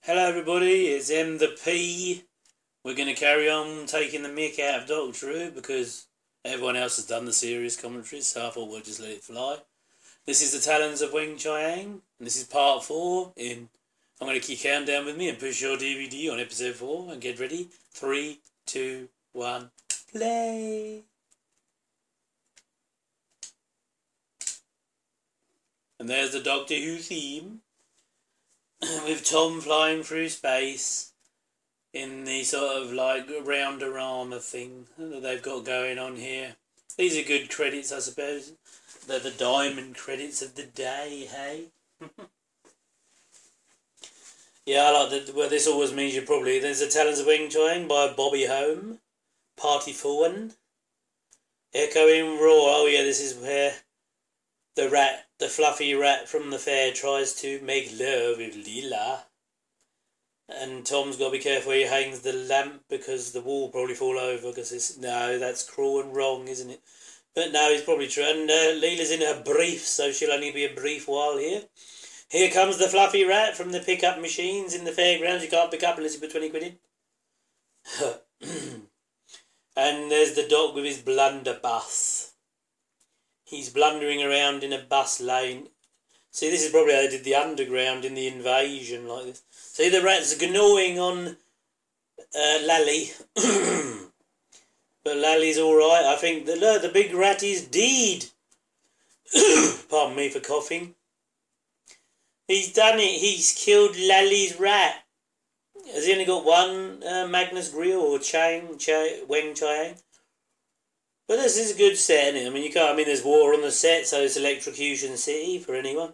Hello everybody, it's M the P. We're going to carry on taking the mick out of Doctor Who because everyone else has done the serious commentaries, so I thought we'll just let it fly. This is the Talons of Weng Chiang, and this is part 4 I'm going to keep countdown with me and push your DVD on episode 4 and get ready. 3, 2, 1, play! And there's the Doctor Who theme. With Tom flying through space in the sort of like round-a-rama thing that they've got going on here. These are good credits, I suppose. They're the diamond credits of the day, hey? Yeah, I like that. Well, this always means you probably... There's the Talons of Weng Chiang by Bobby Home. Party for one. Echoing roar. Oh yeah, this is where the rat, the fluffy rat from the fair, tries to make love with Leela. And Tom's got to be careful where he hangs the lamp because the wall will probably fall over because it's... No, that's cruel and wrong, isn't it? But no, it's probably true. And Leela's in her brief, so she'll only be a brief while here. Here comes the fluffy rat from the pickup machines in the fairgrounds. You can't pick up unless you put 20 quid in. And there's the dog with his blunderbuss. He's blundering around in a bus lane. See, this is probably how they did the underground in the Invasion, like this. See, the rat's gnawing on Lally. But Lally's alright. I think the big rat is dead. Pardon me for coughing. He's done it. He's killed Lally's rat. Has he only got one Magnus Grill or Weng Chiang? But this is a good set, isn't it? I mean, you can't. I mean, there's water on the set, so it's Electrocution City for anyone.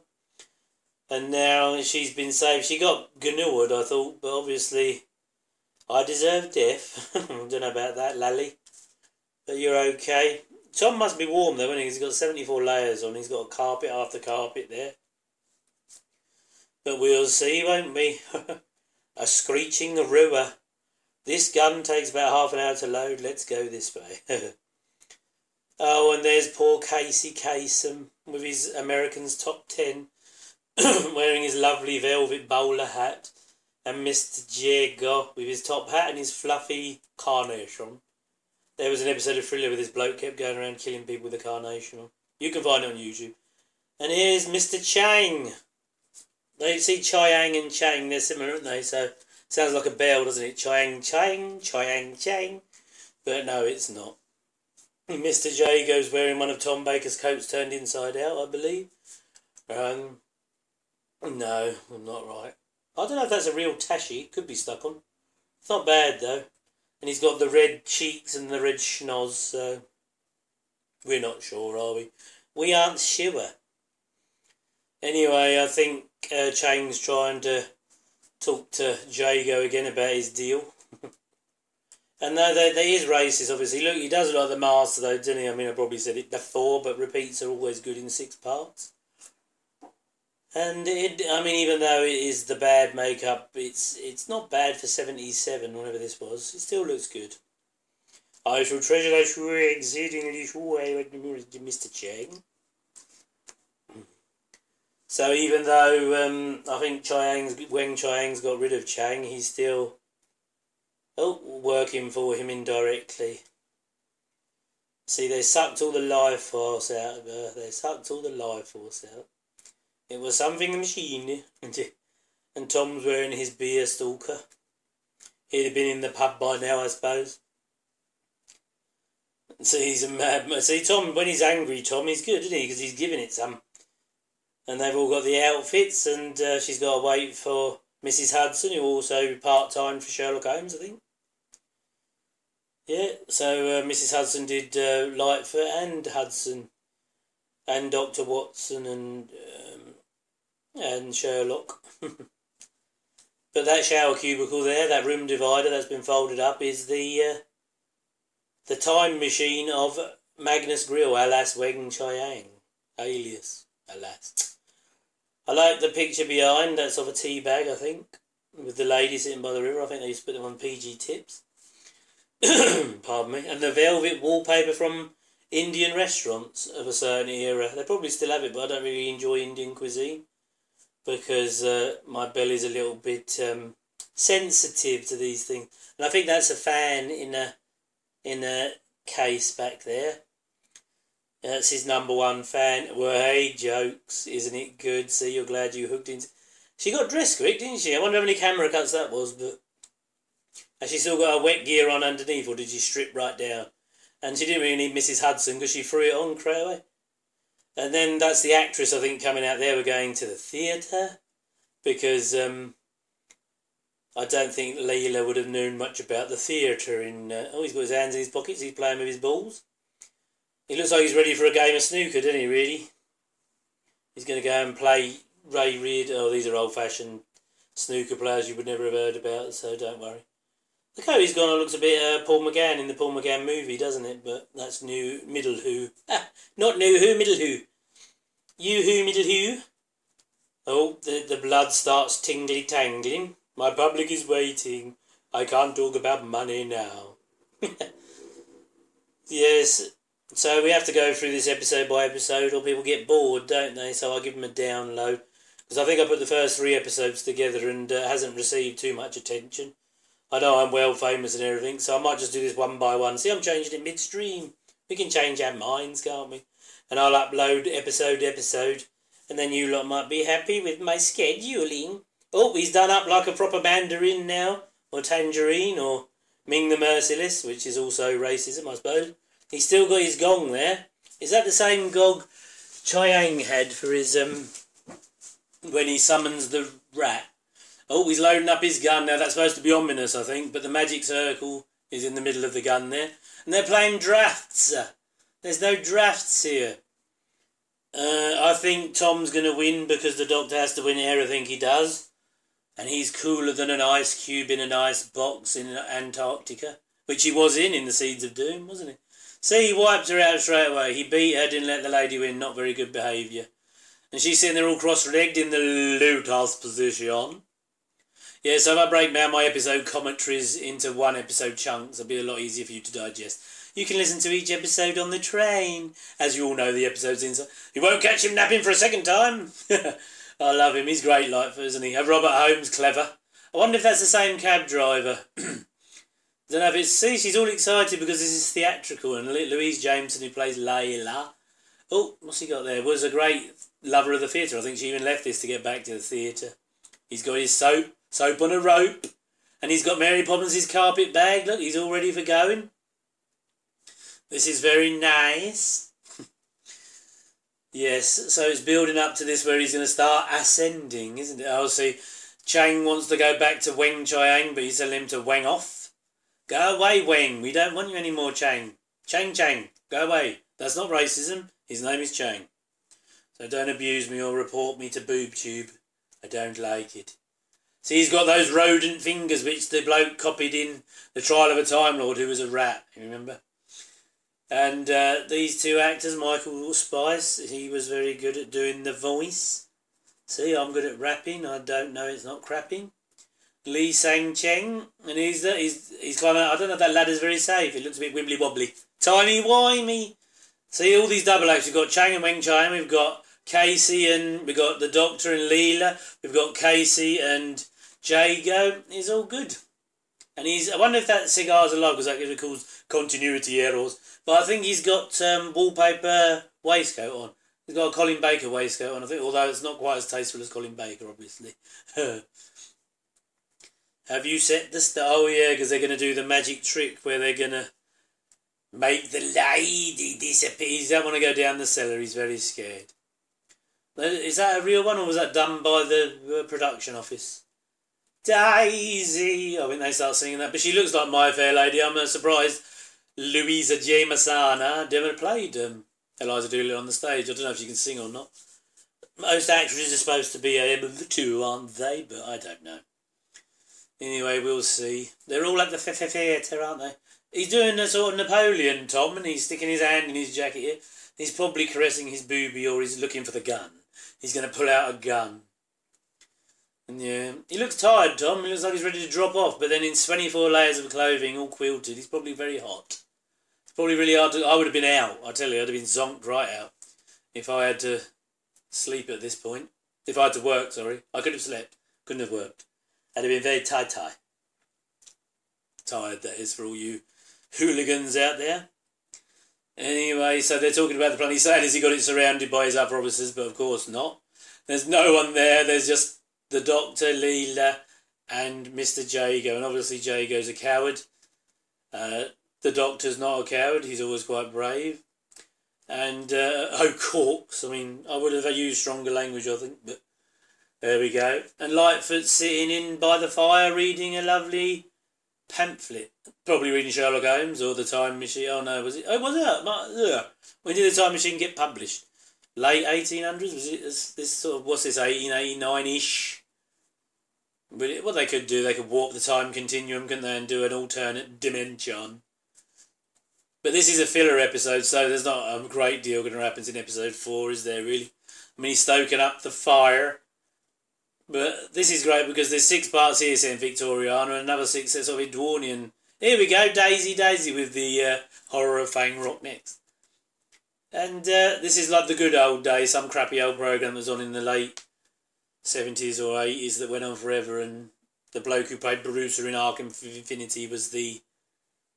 And now she's been saved. She got gnawed, I thought, but obviously I deserve death. I don't know about that, Lally. But you're okay. Tom must be warm though, isn't he? Because he's got 74 layers on. He's got carpet after carpet there. But we'll see, won't we? A screeching roar. This gun takes about half an hour to load. Let's go this way. Oh, and there's poor Casey Kasem with his Americans Top 10, wearing his lovely velvet bowler hat, and Mr. Jago with his top hat and his fluffy carnation. There was an episode of Thriller with this bloke kept going around killing people with a carnation on. You can find it on YouTube. And here's Mr. Chang. They see Chiang and Chang, they're similar, aren't they? So sounds like a bell, doesn't it? Chiang, Chang, Chiang, Chang. But no, it's not. Mr. Jago's wearing one of Tom Baker's coats turned inside out, I believe. No, I'm not right. I don't know if that's a real tashi. It could be stuck on. It's not bad, though. And he's got the red cheeks and the red schnoz, so... We're not sure, are we? We aren't sure. Anyway, I think Chang's trying to talk to Jago again about his deal. And no, they is racist, obviously. Look, he does look like the Master, though, doesn't he? I mean, I probably said it before, but repeats are always good in 6 parts. And, I mean, even though it is the bad makeup, it's not bad for 77, whatever this was. It still looks good. I shall treasure those exceedingly Mr. Chang. So even though I think Weng Chiang's got rid of Chang, he's still... working for him indirectly. See, they sucked all the life force out of her. They sucked all the life force out. It was something a machine. And Tom's wearing his beer stalker. He'd have been in the pub by now, I suppose. See, he's a madman. See, Tom, when he's angry, Tom, he's good, isn't he? Because he's giving it some. And they've all got the outfits, and she's got to wait for Mrs. Hudson, who also part-time for Sherlock Holmes, I think. Yeah, so Mrs. Hudson did Lightfoot and Hudson and Dr. Watson and Sherlock. But that shower cubicle there, that room divider that's been folded up, is the time machine of Magnus Grill, alas Weng Chiang, alias, alas. I like the picture behind, that's of a tea bag, I think, with the lady sitting by the river. I think they used to put them on PG Tips. Pardon me. And the velvet wallpaper from Indian restaurants of a certain era. They probably still have it, but I don't really enjoy Indian cuisine. because my belly's a little bit sensitive to these things. And I think that's a fan in a case back there. That's his #1 fan. Well, hey, jokes, isn't it good? See, you're glad you hooked into... She got dressed quick, didn't she? I wonder how many camera cuts that was, but... Has she still got her wet gear on underneath, or did she strip right down? And she didn't really need Mrs. Hudson, because she threw it on straight away. And then that's the actress, I think, coming out there. We're going to the theatre, because I don't think Leela would have known much about the theatre. Oh, he's got his hands in his pockets, he's playing with his balls. He looks like he's ready for a game of snooker, doesn't he, really? He's going to go and play Ray Reid. Oh, these are old-fashioned snooker players you would never have heard about, so don't worry. The coat he's gone on looks a bit Paul McGann in the Paul McGann movie, doesn't it? But that's new Middle Who. Not New Who, Middle Who. You Who, Middle Who. Oh, the blood starts tingly-tangling. My public is waiting. I can't talk about money now. Yes, so we have to go through this episode by episode, or people get bored, don't they? So I'll give them a download. Because I think I put the first 3 episodes together and hasn't received too much attention. I know I'm well famous and everything, so I might just do this one by one. See, I'm changing it midstream. We can change our minds, can't we? And I'll upload episode, and then you lot might be happy with my scheduling. Oh, he's done up like a proper Mandarin now, or Tangerine, or Ming the Merciless, which is also racism, I suppose. He's still got his gong there. Is that the same gong Chiang had for his, when he summons the rat? Oh, he's loading up his gun now. That's supposed to be ominous, I think, but the magic circle is in the middle of the gun there. And they're playing drafts. There's no drafts here. I think Tom's going to win because the Doctor has to win everything he does. And he's cooler than an ice cube in an ice box in Antarctica, which he was in The Seeds of Doom, wasn't he? See, he wiped her out straight away. He beat her, didn't let the lady win. Not very good behaviour. And she's sitting there all cross-legged in the lotus position. Yeah, so if I break down my episode commentaries into 1 episode chunks, it'll be a lot easier for you to digest. You can listen to each episode on the train. As you all know, the episode's inside. You won't catch him napping for a second time. I love him. He's great life, isn't he? Robert Holmes, clever. I wonder if that's the same cab driver. Don't know if it's... See, she's all excited because this is theatrical. And Louise Jameson, who plays Layla... Oh, what's he got there? Was a great lover of the theatre. I think she even left this to get back to the theatre. He's got his soap on a rope. And he's got Mary Poppins' carpet bag. Look, he's all ready for going. This is very nice. Yes, so it's building up to this where he's going to start ascending, isn't it? Oh, see, Chang wants to go back to Weng Chiang, but he's telling him to Weng off. Go away, Weng. We don't want you anymore, Chang. Chang, go away. That's not racism. His name is Chang. So don't abuse me or report me to BoobTube. I don't like it. See, he's got those rodent fingers which the bloke copied in The Trial of a Time Lord, who was a rat, you remember? And these 2 actors, Michael Spice, he was very good at doing the voice. See, I'm good at rapping. I don't know, it's not crapping. Lee Sang Cheng, and he's kind of, I don't know if that ladder's very safe. It looks a bit wibbly wobbly. Timey-wimey. See, all these double acts. We've got Chang and Weng Chiang. We've got Casey and we've got the Doctor and Leela. We've got Casey and Jago. He's all good. And I wonder if that cigar's alive because that could cause continuity errors. But I think he's got wallpaper waistcoat on. He's got a Colin Baker waistcoat on, I think, although it's not quite as tasteful as Colin Baker, obviously. Have you set the Oh, yeah, because they're going to do the magic trick where they're going to make the lady disappear. He doesn't want to go down the cellar. He's very scared. Is that a real one, or was that done by the production office? Daisy! I think they start singing that. But she looks like My Fair Lady. I'm surprised Louisa Jameson never played Eliza Doolittle on the stage. I don't know if she can sing or not. Most actresses are supposed to be able to, aren't they? But I don't know. Anyway, we'll see. They're all at the theatre, aren't they? He's doing a sort of Napoleon, Tom, and he's sticking his hand in his jacket here. He's probably caressing his boobie, or he's looking for the gun. He's going to pull out a gun. And yeah, he looks tired, Tom. He looks like he's ready to drop off, but then in 24 layers of clothing, all quilted, he's probably very hot. It's probably really hard to... I would have been out, I tell you. I'd have been zonked right out if I had to sleep at this point. If I had to work, sorry. I could have slept. Couldn't have worked. I'd have been very tired, that is, for all you hooligans out there. Anyway, so they're talking about the plan. He's saying he got it surrounded by his other officers, but of course not. There's no one there. There's just the Doctor, Leela, and Mr. Jago. And obviously Jago's a coward. The Doctor's not a coward. He's always quite brave. And, Corks. I mean, I would have used stronger language, I think, but there we go. And Lightfoot's sitting in by the fire reading a lovely pamphlet. Probably reading Sherlock Holmes or The Time Machine. Oh, no, was it? Oh, was it? When did The Time Machine get published? Late 1800s? Was it this sort of, what's this, 1889-ish? But what they could do, they could warp the time continuum, couldn't they, and do an alternate dimension. But this is a filler episode, so there's not a great deal going to happen in episode 4, is there, really? I mean, he's stoking up the fire. But this is great because there's 6 parts here set in Victoriana and another 6 sets of Edwardian. Here we go, Daisy with the horror of Fang Rock next. And this is like the good old days, some crappy old programme that was on in the late 70s or 80s that went on forever, and the bloke who played Brucer in Ark Infinity was the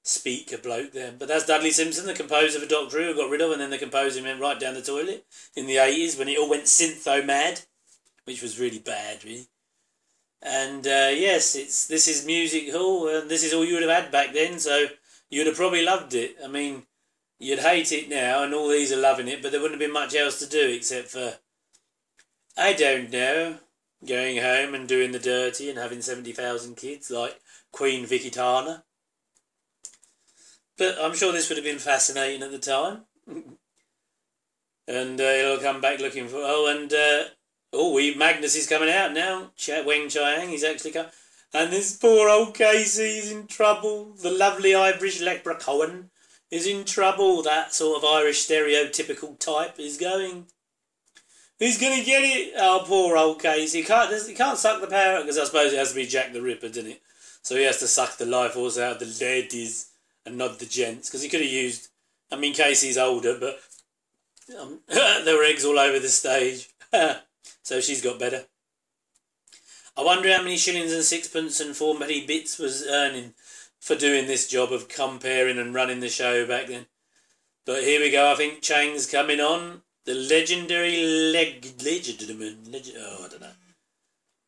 speaker bloke there. But that's Dudley Simpson, the composer of Doctor Who, got rid of, and then the composer went right down the toilet in the 80s when it all went syntho-mad, which was really bad, really. And yes, this is Music Hall, and this is all you would have had back then, so you'd have probably loved it. I mean, you'd hate it now, and all these are loving it, but there wouldn't have been much else to do except for, I don't know, going home and doing the dirty and having 70,000 kids like Queen Vicky Tana. But I'm sure this would have been fascinating at the time. And he'll come back looking for... Magnus is coming out now. Weng Chiang, he's actually come. And this poor old Casey's in trouble. The lovely Irish leprechaun is in trouble. That sort of Irish stereotypical type is going. He's going to get it. Oh, poor old Casey. He can't suck the power out because I suppose it has to be Jack the Ripper, doesn't it? So he has to suck the life force out of the ladies and not the gents. Because he could have used... I mean, Casey's older, but there were eggs all over the stage. So she's got better. I wonder how many shillings and sixpence and 4 penny bits was earning for doing this job of comparing and running the show back then. But here we go. I think Chang's coming on. The legendary I don't know.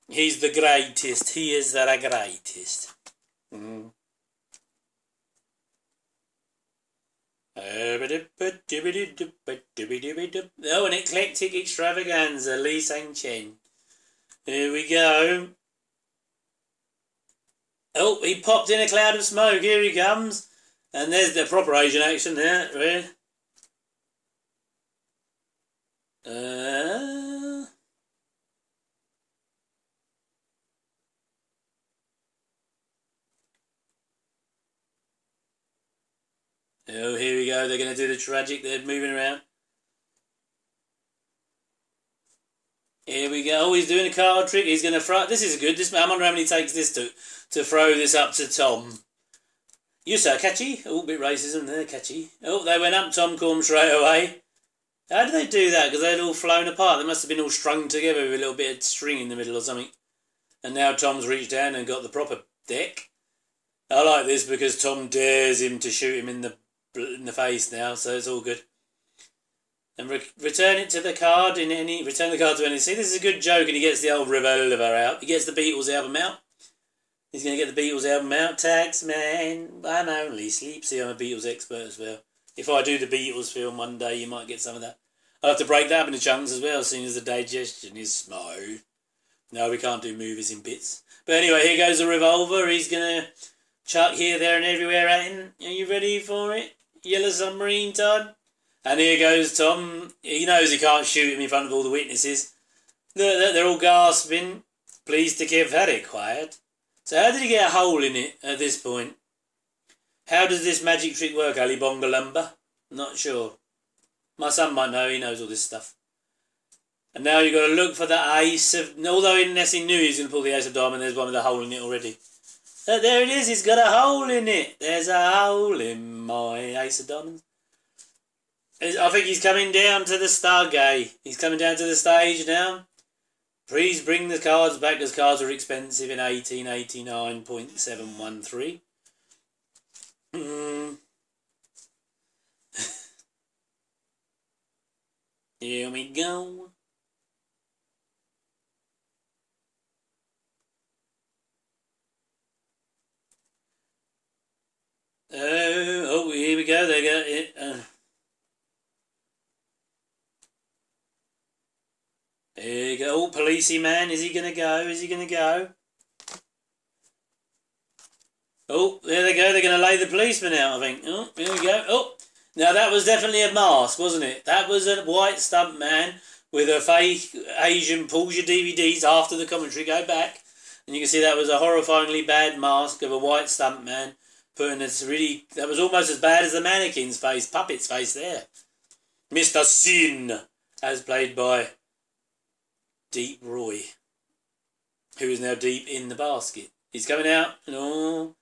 He's the greatest. He is the greatest. Oh, an eclectic extravaganza, Lee Sang-chen. Here we go. Oh, he popped in a cloud of smoke. Here he comes. And there's the proper Asian action there, really. Oh, here we go. They're going to do the tragic. They're moving around. Here we go. Oh, he's doing a card trick. He's going to throw... This is good. I wonder how many takes this to throw this up to Tom. You, sir, catchy. Oh, a bit racism there, catchy. Oh, they went up Tom Corm straight away. How did they do that? Because they'd all flown apart. They must have been all strung together with a little bit of string in the middle or something. And now Tom's reached down and got the proper deck. I like this because Tom dares him to shoot him in the face now, so it's all good. And return it to the card in any... Return the card to any... See, this is a good joke, and he gets the old revolver out. He gets the Beatles album out. He's going to get the Beatles album out. Taxman, I'm only sleep. See, I'm a Beatles expert as well. If I do the Beatles film one day, you might get some of that. I'll have to break that up into chunks as well, seeing as the digestion is smooth. No, we can't do movies in bits. But anyway, here goes the revolver. He's going to chuck here, there and everywhere at him. Are you ready for it? Yellow submarine time. And here goes Tom. He knows he can't shoot him in front of all the witnesses. They're all gasping. Please to keep very quiet. So how did he get a hole in it at this point? How does this magic trick work, Ali Bongalumba? Not sure. My son might know, he knows all this stuff. And now you've got to look for the ace of... Although unless he knew he was going to pull the ace of diamond, there's one with a hole in it already. There it is, he's got a hole in it. There's a hole in my ace of diamonds. I think he's coming down to the Stargate. He's coming down to the stage now. Please bring the cards back as cards were expensive in 1889.713. Here we go. Oh, here we go. They got it. Here you go. Oh, policey man. Is he going to go? Is he going to go? Oh, there they go. They're going to lay the policeman out, I think. Oh, here we go. Oh, now that was definitely a mask, wasn't it? That was a white stunt man with a fake Asian. Pulls your DVDs after the commentary. Go back. And you can see that was a horrifyingly bad mask of a white stunt man. That was almost as bad as the mannequin's face, puppet's face there. Mr. Sin, as played by Deep Roy, who is now deep in the basket. He's coming out. Oh,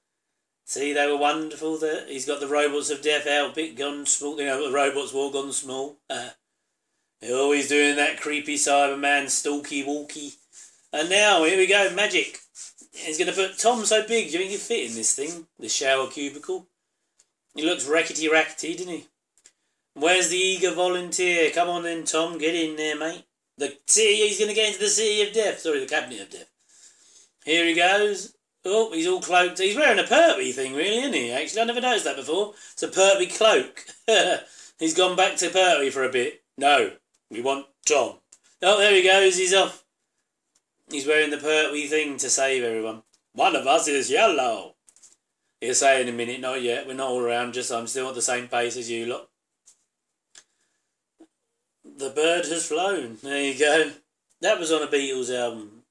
see, they were wonderful. He's got the Robots of Death outfit gone small. You know, the Robots war gone small. Oh, he's doing that creepy Cyberman stalky walkie. And now, here we go, magic. He's going to put Tom so big. Do you think he'd fit in this thing? This shower cubicle? He looks rackety, doesn't he? Where's the eager volunteer? Come on then, Tom. Get in there, mate. He's going to get into the City of Death. Sorry, the Cabinet of Death. Here he goes. Oh, he's all cloaked. He's wearing a Pertwee thing, really, isn't he? Actually, I never noticed that before. It's a Pertwee cloak. He's gone back to Pertwee for a bit. No, we want Tom. Oh, there he goes. He's off. He's wearing the Pertwee thing to save everyone. One of us is yellow. He'll say in a minute, not yet. We're not all around, I'm still at the same pace as you lot. The bird has flown. There you go. That was on a Beatles album.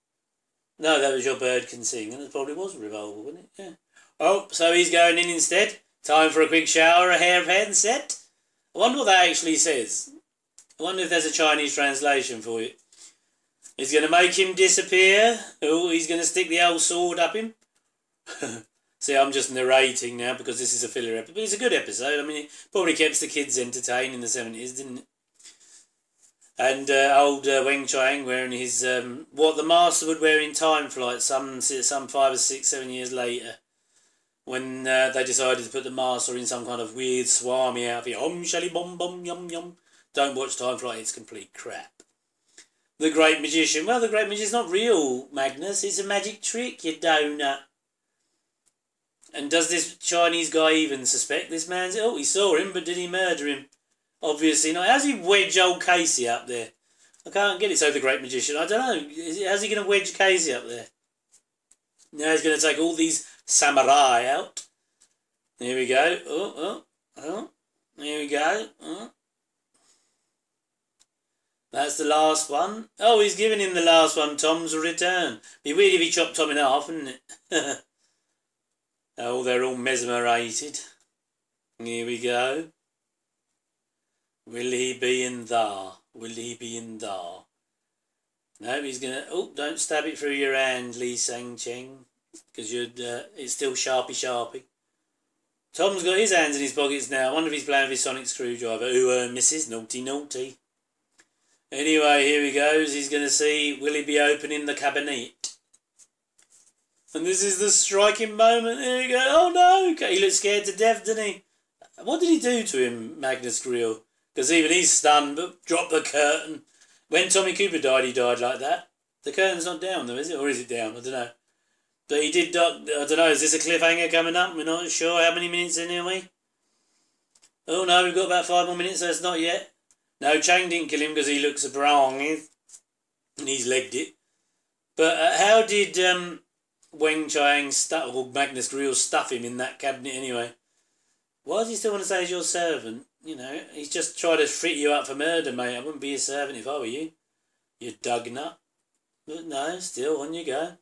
No, that was Your Bird Can Sing. And it probably was a Revolver, wasn't it? Yeah. Oh, so he's going in instead. Time for a quick shower, a hair set. I wonder what that actually says. I wonder if there's a Chinese translation for it. He's going to make him disappear. Oh, he's going to stick the old sword up him. See, I'm just narrating now because this is a filler episode. But it's a good episode. I mean, it probably kept the kids entertained in the 70s, didn't it? And old Weng Chiang wearing his, what the master would wear in Time Flight some 5 or 6, 7 years later. When they decided to put the master in some kind of weird swami outfit. Om shally bom bom yum yum. Don't watch Time Flight, it's complete crap. The Great Magician. Well, the Great Magician's not real, Magnus. It's a magic trick, you donut. And does this Chinese guy even suspect this man's... Oh, he saw him, but did he murder him? Obviously not. How's he wedge old Casey up there? I can't get it. So the Great Magician. I don't know. How's he going to wedge Casey up there? Now he's going to take all these samurai out. Here we go. Oh. Here we go. Oh. That's the last one. Oh, he's giving him the last one. Tom's return. Be weird if he chopped Tom in half, wouldn't it? Oh, they're all mesmerised. Here we go. Will he be in there? Will he be in there? No, he's going to... Oh, don't stab it through your hand, Lee Sang Cheng. Because it's still sharpy. Tom's got his hands in his pockets now. I wonder if he's playing with his sonic screwdriver. Ooh, missus. Naughty. Anyway, here he goes. He's going to see, will he be opening the cabinet? And this is the striking moment. Here he goes. Oh, no. He looks scared to death, didn't he? What did he do to him, Magnus Grill? Because even he's stunned, but dropped the curtain. When Tommy Cooper died, he died like that. The curtain's not down, though, is it? Or is it down? I don't know. But he did... I don't know. Is this a cliffhanger coming up? We're not sure. How many minutes in are we? Oh, no. We've got about 5 more minutes, so it's not yet. No, Chang didn't kill him because he looks a brong, and he's legged it. But how did Weng Chiang or Magnus Grill stuff him in that cabinet anyway? Why does he still want to say he's your servant? You know, he's just tried to fit you up for murder, mate. I wouldn't be a servant if I were you. You dug nut. But no, still, on you go.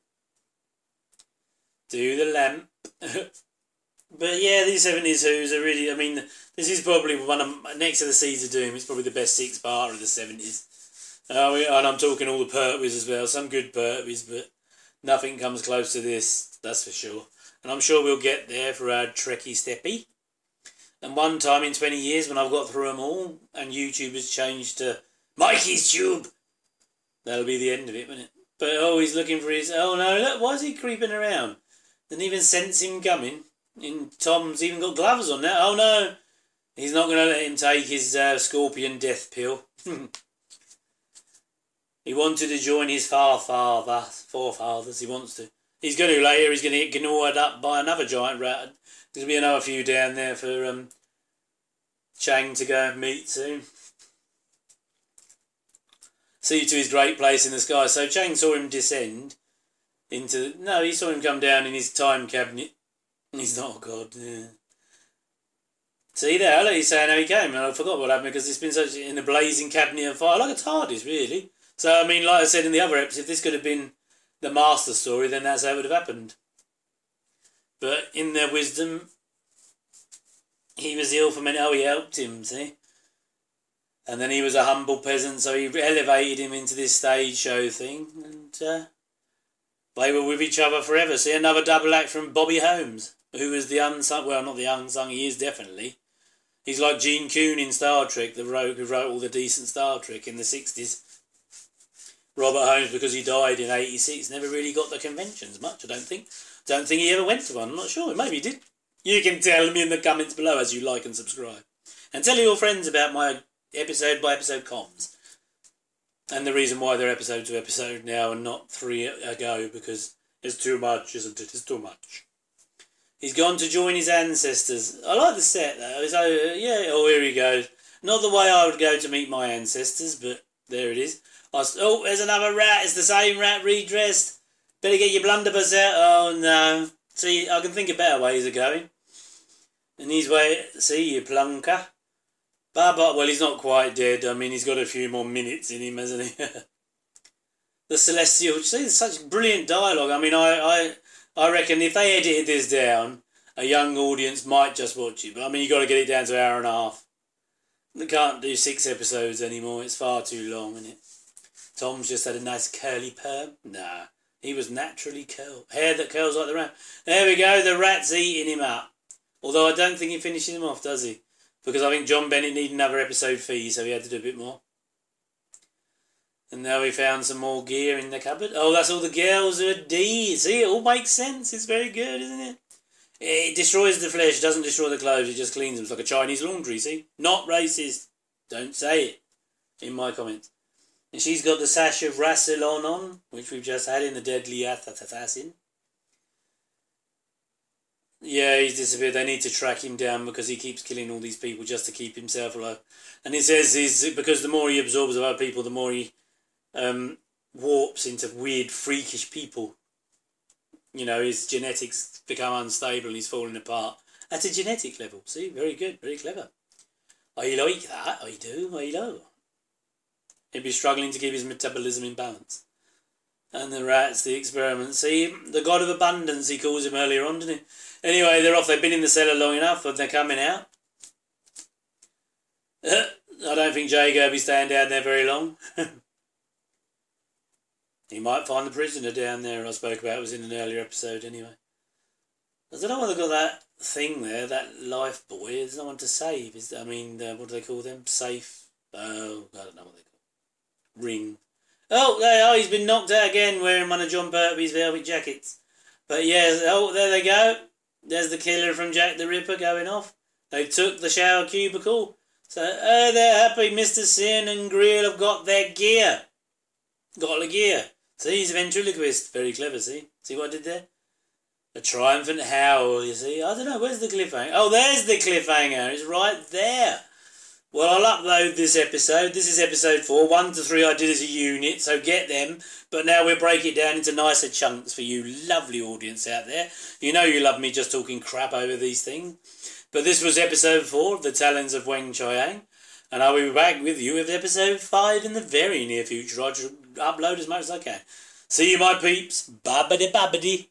Do the lamp. But yeah, these 70s Who's are really, I mean, this is probably one of, next to the Seeds of Doom, it's probably the best 6-parter of the 70s. And I'm talking all the Pertwees as well, some good Pertwees, but nothing comes close to this, that's for sure. And I'm sure we'll get there for our Trekkie Steppy. And one time in 20 years, when I've got through them all, and YouTube has changed to Mikey's Tube, that'll be the end of it, won't it? But, oh, he's looking for his... Oh, no, look, why is he creeping around? Didn't even sense him coming. And Tom's even got gloves on now. Oh, no. He's not going to let him take his scorpion death pill. He wanted to join his forefathers. He wants to. He's going to later. He's going to get gnawed up by another giant rat. There's going to be another few down there for Chiang to go and meet soon. See to his great place in the sky. So Chiang saw him descend into... No, he saw him come down in his time cabinet. He's not a god. Yeah. See there, look, he's saying how he came. And I forgot what happened because it's been such in a blazing cabinet of fire. Like a TARDIS, really. So, I mean, like I said in the other episode, if this could have been the master story, then that's how it would have happened. But in their wisdom, he was ill for many... Oh, he helped him, see? And then he was a humble peasant, so he elevated him into this stage show thing. And they were with each other forever. See, another double act from Bobby Holmes, who was the unsung... Well, not the unsung, he is definitely. He's like Gene Coon in Star Trek, the rogue who wrote all the decent Star Trek in the 60s. Robert Holmes, because he died in 86, never really got the conventions much, I don't think. Don't think he ever went to one, I'm not sure. Maybe he did. You can tell me in the comments below as you like and subscribe. And tell your friends about my episode-by-episode comms. And the reason why they're episode to episode now and not 3 ago, because it's too much, isn't it? It's too much. He's gone to join his ancestors. I like the set, though. So, yeah, oh, here he goes. Not the way I would go to meet my ancestors, but there it is. Oh, there's another rat. It's the same rat redressed. Better get your blunderbuss out. Oh, no. See, I can think of better ways of going. And he's see, you plunker. Well, he's not quite dead. I mean, he's got a few more minutes in him, hasn't he? The Celestial. See, there's such brilliant dialogue. I mean, I reckon if they edited this down, a young audience might just watch it. But, I mean, you've got to get it down to an hour and a half. They can't do 6 episodes anymore. It's far too long, isn't it? Tom's just had a nice curly perm. Nah, he was naturally curled. Hair that curls like the rat. There we go, the rat's eating him up. Although I don't think he finishes him off, does he? Because I think John Bennett needed another episode fee, so he had to do a bit more. And now we found some more gear in the cupboard. Oh, that's all the girls who are D. See, it all makes sense. It's very good, isn't it? It destroys the flesh, doesn't destroy the clothes. It just cleans them. It's like a Chinese laundry, see? Not racist. Don't say it in my comments. And she's got the sash of Rassilon on, which we've just had in the Deadly Assassin. Yeah, he's disappeared. They need to track him down because he keeps killing all these people just to keep himself alive. And it says because the more he absorbs of other people, the more he warps into weird, freakish people. You know, his genetics become unstable and he's falling apart. At a genetic level. See, very good, very clever. I like that, I do, I know. He'd be struggling to keep his metabolism in balance. And the rat's the experiment. See, the god of abundance, he calls him earlier on, didn't he? Anyway, they're off. They've been in the cellar long enough and they're coming out. I don't think Jago will be staying down there very long. He might find the prisoner down there I spoke about. It was in an earlier episode anyway. I don't know why they've got that thing there, that life buoy. There's no one to save. I mean, what do they call them? Safe? Oh, I don't know what they call them. Ring. Oh, there are. He's been knocked out again wearing one of John Pertwee's velvet jackets. But yes, oh, there they go. There's the killer from Jack the Ripper going off. They took the shower cubicle. So, oh, they're happy. Mr. Sin and Greer have got their gear. Got the gear. See, he's a ventriloquist. Very clever, see? See what I did there? A triumphant howl, you see? I don't know, where's the cliffhanger? Oh, there's the cliffhanger. It's right there. Well, I'll upload this episode. This is episode 4. 1 to 3 I did as a unit, so get them. But now we'll break it down into nicer chunks for you lovely audience out there. You know you love me just talking crap over these things. But this was episode 4 of the Talons of Weng Chiang. And I'll be back with you with episode 5 in the very near future. I'll just upload as much as I can. See you, my peeps. Babbity babbity.